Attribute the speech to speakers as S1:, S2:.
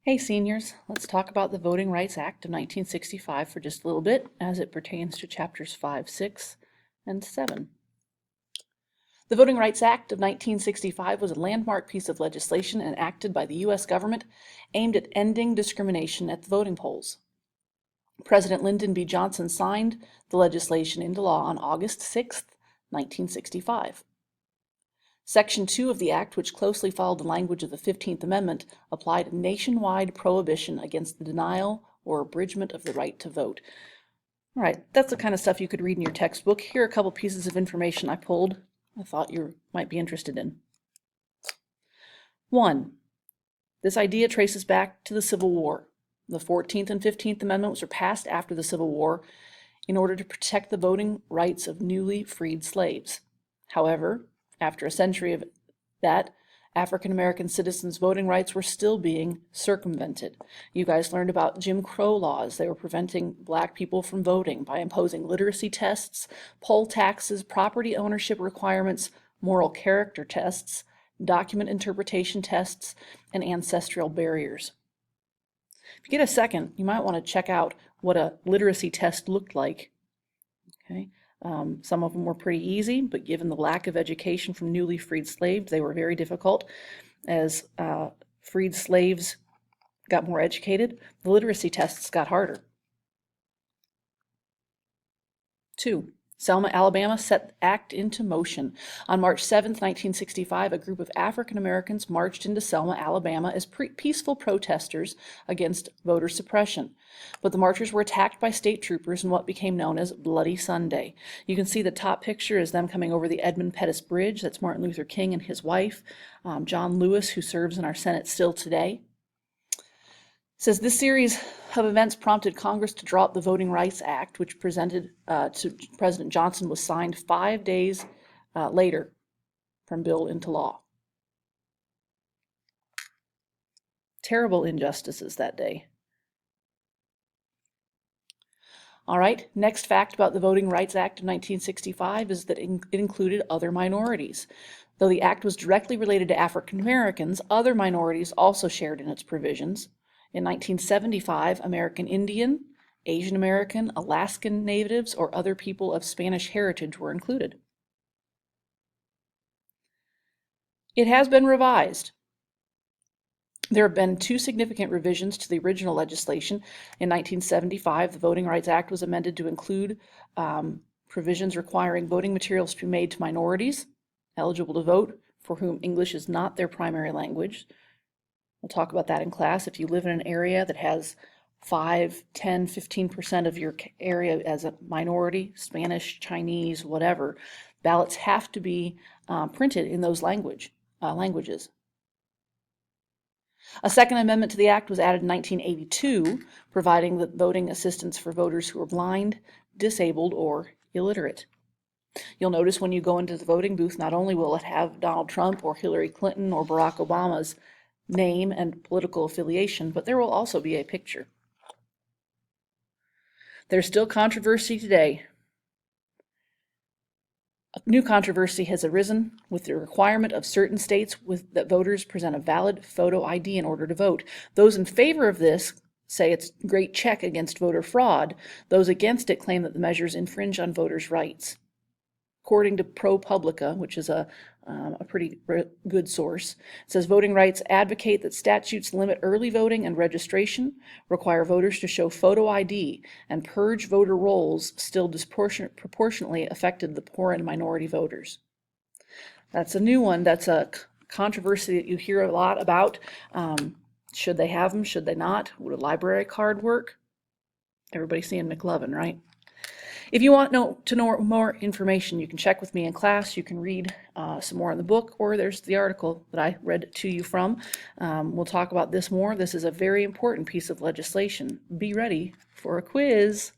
S1: Hey seniors, let's talk about the Voting Rights Act of 1965 for just a little bit as it pertains to chapters 5, 6, and 7. The Voting Rights Act of 1965 was a landmark piece of legislation enacted by the U.S. government aimed at ending discrimination at the voting polls. President Lyndon B. Johnson signed the legislation into law on August 6, 1965. Section 2 of the Act, which closely followed the language of the 15th Amendment, applied a nationwide prohibition against the denial or abridgment of the right to vote. All right, that's the kind of stuff you could read in your textbook. Here are a couple pieces of information I pulled I thought you might be interested in. 1. This idea traces back to the Civil War. The 14th and 15th Amendments were passed after the Civil War in order to protect the voting rights of newly freed slaves. However, after a century of that, African American citizens' voting rights were still being circumvented. You guys learned about Jim Crow laws. They were preventing black people from voting by imposing literacy tests, poll taxes, property ownership requirements, moral character tests, document interpretation tests, and ancestral barriers. If you get a second, you might want to check out what a literacy test looked like. Okay. Some of them were pretty easy, but given the lack of education from newly freed slaves, they were very difficult. As freed slaves got more educated, the literacy tests got harder. 2. Selma, Alabama set the act into motion. On March 7, 1965, a group of African Americans marched into Selma, Alabama as peaceful protesters against voter suppression. But the marchers were attacked by state troopers in what became known as Bloody Sunday. You can see the top picture is them coming over the Edmund Pettus Bridge. That's Martin Luther King and his wife, John Lewis, who serves in our Senate still today. It says this series of events prompted Congress to draw up the Voting Rights Act, which presented to President Johnson was signed 5 days later from bill into law. Terrible injustices that day. All right, next fact about the Voting Rights Act of 1965 is that it included other minorities. Though the act was directly related to African Americans, other minorities also shared in its provisions. In 1975, American Indian, Asian American, Alaskan natives, or other people of Spanish heritage were included. It has been revised. There have been 2 significant revisions to the original legislation. In 1975, the Voting Rights Act was amended to include provisions requiring voting materials to be made to minorities eligible to vote for whom English is not their primary language. We'll talk about that in class. If you live in an area that has 5, 10, 15% of your area as a minority, Spanish, Chinese, whatever, ballots have to be printed in those languages. A second amendment to the act was added in 1982, providing that voting assistance for voters who are blind, disabled, or illiterate. You'll notice when you go into the voting booth, not only will it have Donald Trump or Hillary Clinton or Barack Obama's name and political affiliation, but there will also be a picture. There's still controversy today. A new controversy has arisen with the requirement of certain states that voters present a valid photo ID in order to vote. Those in favor of this say it's a great check against voter fraud. Those against it claim that the measures infringe on voters' rights. According to ProPublica, which is a pretty good source, it says voting rights advocate that statutes limit early voting and registration, require voters to show photo ID, and purge voter rolls still disproportionately affected the poor and minority voters. That's a new one. That's a controversy that you hear a lot about. Should they have them? Should they not? Would a library card work? Everybody's seeing McLovin, right? If you want to know more information, you can check with me in class. You can read some more in the book, or there's the article that I read to you from. We'll talk about this more. This is a very important piece of legislation. Be ready for a quiz.